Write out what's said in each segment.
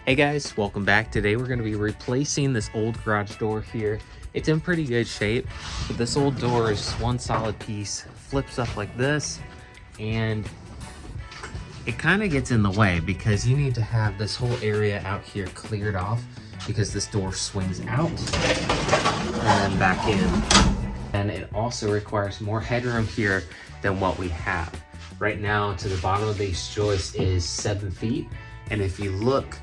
Hey guys, welcome back. Today we're going to be replacing this old garage door here. It's in pretty good shape, but this old door is one solid piece, flips up like this, and it kind of gets in the way because you need to have this whole area out here cleared off because this door swings out and then back in. And it also requires more headroom here than what we have. Right now to the bottom of these joists is 7 feet. And if you look,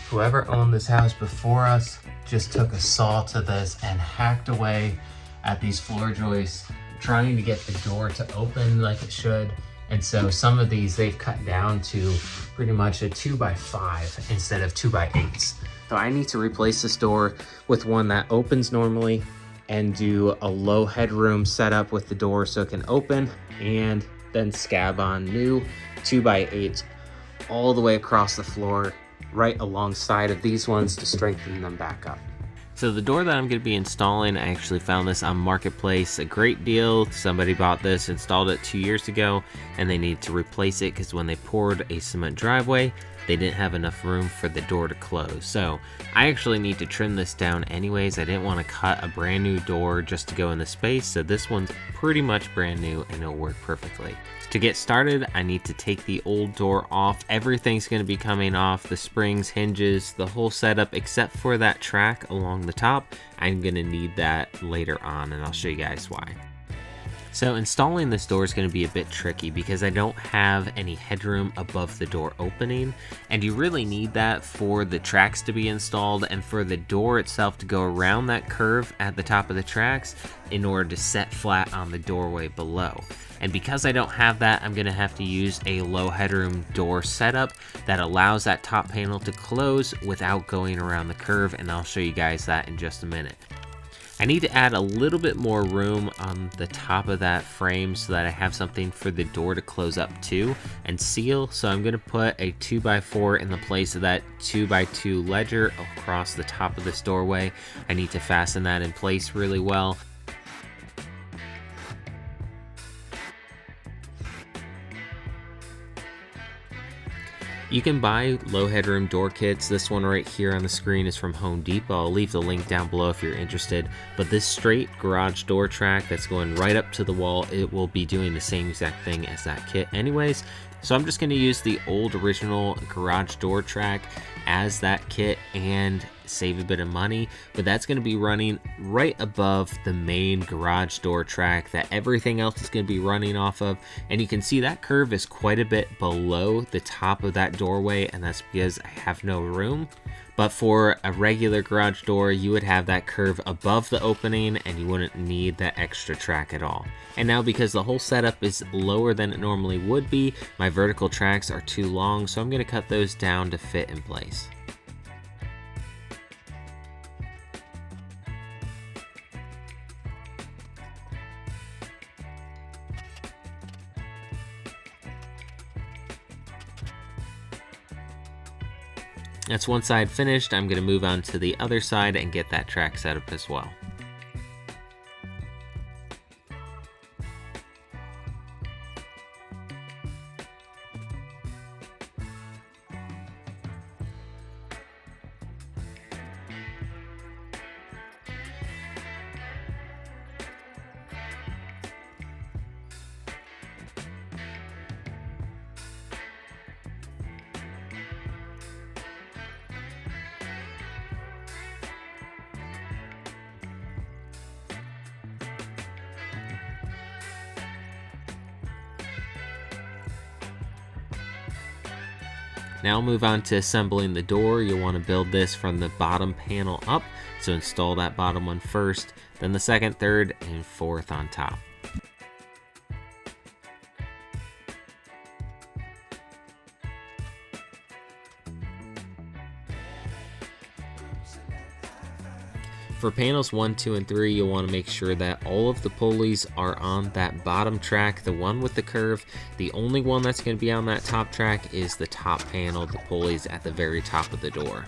whoever owned this house before us just took a saw to this and hacked away at these floor joists, trying to get the door to open like it should. And so some of these they've cut down to pretty much a 2x5 instead of 2x8s. So I need to replace this door with one that opens normally and do a low headroom setup with the door so it can open, and then scab on new 2x8s all the way across the floor right alongside of these ones to strengthen them back up. So the door that I'm going to be installing, I actually found this on Marketplace. A great deal. Somebody bought this, installed it 2 years ago, and they need to replace it because when they poured a cement driveway, they didn't have enough room for the door to close. So I actually need to trim this down anyways. I didn't want to cut a brand new door just to go in the space. So this one's pretty much brand new and it'll work perfectly. To get started, I need to take the old door off. Everything's going to be coming off, the springs, hinges, the whole setup except for that track along the top. I'm going to need that later on and I'll show you guys why. So installing this door is going to be a bit tricky because I don't have any headroom above the door opening, and you really need that for the tracks to be installed and for the door itself to go around that curve at the top of the tracks in order to set flat on the doorway below. And because I don't have that, I'm going to have to use a low headroom door setup that allows that top panel to close without going around the curve, and I'll show you guys that in just a minute. I need to add a little bit more room on the top of that frame so that I have something for the door to close up to and seal. So I'm going to put a 2x4 in the place of that 2x2 ledger across the top of this doorway. I need to fasten that in place really well. You can buy low headroom door kits. This one right here on the screen is from Home Depot. I'll leave the link down below if you're interested. But this straight garage door track that's going right up to the wall, it will be doing the same exact thing as that kit anyways. So I'm just going to use the old original garage door track as that kit and save a bit of money, but that's going to be running right above the main garage door track that everything else is going to be running off of. And you can see that curve is quite a bit below the top of that doorway, and that's because I have no room. But for a regular garage door, you would have that curve above the opening and you wouldn't need that extra track at all. And now because the whole setup is lower than it normally would be, my vertical tracks are too long, so I'm going to cut those down to fit in place. That's one side finished. I'm going to move on to the other side and get that track set up as well. Now I'll move on to assembling the door. You'll want to build this from the bottom panel up. So install that bottom one first, then the second, third, and fourth on top. For panels 1, 2, and 3, you'll want to make sure that all of the pulleys are on that bottom track, the one with the curve. The only one that's going to be on that top track is the top panel, the pulleys at the very top of the door.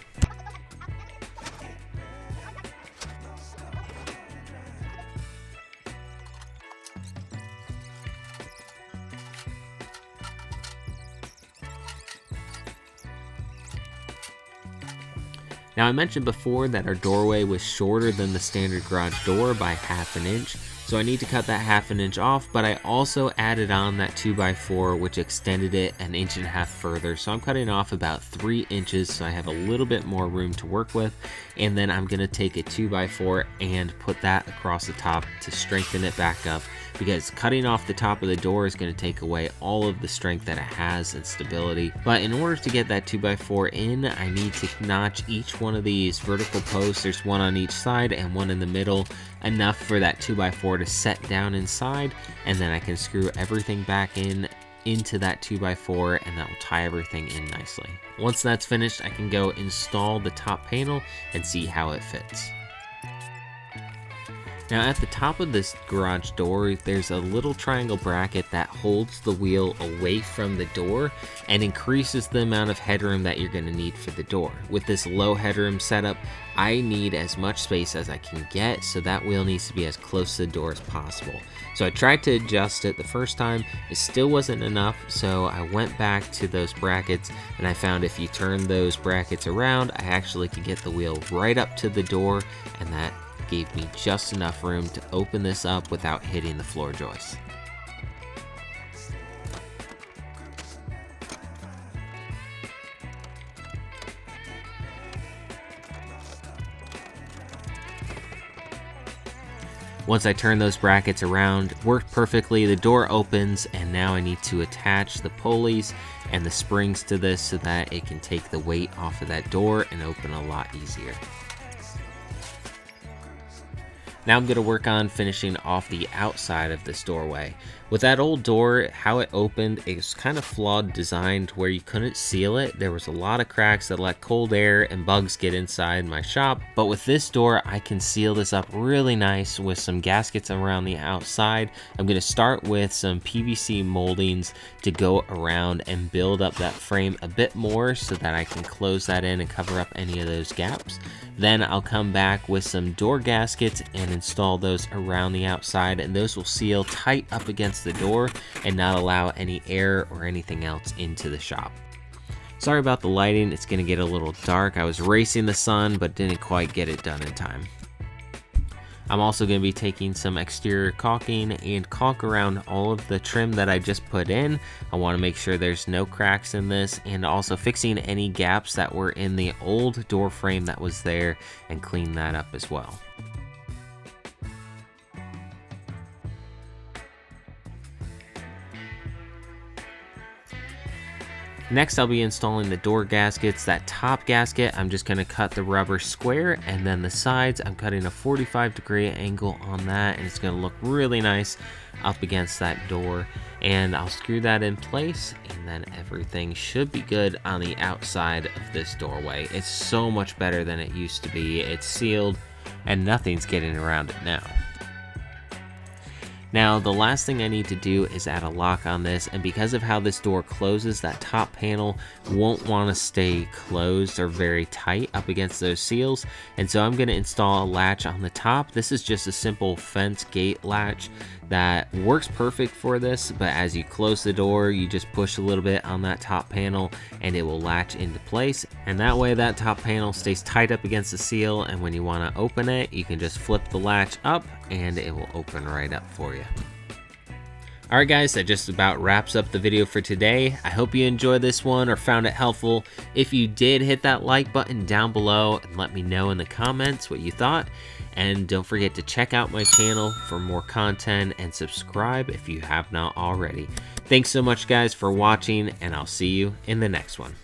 Now I mentioned before that our doorway was shorter than the standard garage door by 1/2 inch. So I need to cut that 1/2 inch off, but I also added on that 2x4, which extended it 1.5 inches further. So I'm cutting off about 3 inches, so I have a little bit more room to work with. And then I'm gonna take a 2x4 and put that across the top to strengthen it back up, because cutting off the top of the door is gonna take away all of the strength that it has and stability. But in order to get that 2x4 in, I need to notch each one of these vertical posts. There's one on each side and one in the middle, enough for that 2x4 to set down inside, and then I can screw everything back into that 2x4, and that will tie everything in nicely. Once that's finished, I can go install the top panel and see how it fits. Now at the top of this garage door, there's a little triangle bracket that holds the wheel away from the door and increases the amount of headroom that you're going to need for the door. With this low headroom setup, I need as much space as I can get, so that wheel needs to be as close to the door as possible. So I tried to adjust it the first time, it still wasn't enough, so I went back to those brackets, and I found if you turn those brackets around, I actually could get the wheel right up to the door, and that gave me just enough room to open this up without hitting the floor joists. Once I turn those brackets around, worked perfectly, the door opens, and now I need to attach the pulleys and the springs to this so that it can take the weight off of that door and open a lot easier. Now I'm going to work on finishing off the outside of this doorway. With that old door, how it opened, it was kind of flawed designed where you couldn't seal it. There was a lot of cracks that let cold air and bugs get inside my shop. But with this door, I can seal this up really nice with some gaskets around the outside. I'm going to start with some PVC moldings to go around and build up that frame a bit more so that I can close that in and cover up any of those gaps. Then I'll come back with some door gaskets and install those around the outside, and those will seal tight up against the door and not allow any air or anything else into the shop. Sorry about the lighting, it's going to get a little dark. I was racing the sun but didn't quite get it done in time. I'm also going to be taking some exterior caulking and caulk around all of the trim that I just put in. I want to make sure there's no cracks in this, and also fixing any gaps that were in the old door frame that was there and clean that up as well. Next, I'll be installing the door gaskets. That top gasket, I'm just going to cut the rubber square, and then the sides, I'm cutting a 45-degree angle on that, and it's going to look really nice up against that door. And I'll screw that in place, and then everything should be good on the outside of this doorway. It's so much better than it used to be. It's sealed, and nothing's getting around it now. Now, the last thing I need to do is add a lock on this, and because of how this door closes, that top panel won't want to stay closed or very tight up against those seals, and so I'm going to install a latch on the top. This is just a simple fence gate latch that works perfect for this, but as you close the door, you just push a little bit on that top panel and it will latch into place, and that way that top panel stays tight up against the seal, and when you want to open it, you can just flip the latch up and it will open right up for you. Alright guys, that just about wraps up the video for today. I hope you enjoyed this one or found it helpful. If you did, hit that like button down below and let me know in the comments what you thought. And don't forget to check out my channel for more content and subscribe if you have not already. Thanks so much guys for watching, and I'll see you in the next one.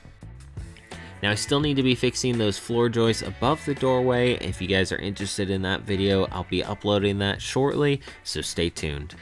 Now I still need to be fixing those floor joists above the doorway. If you guys are interested in that video, I'll be uploading that shortly, so stay tuned.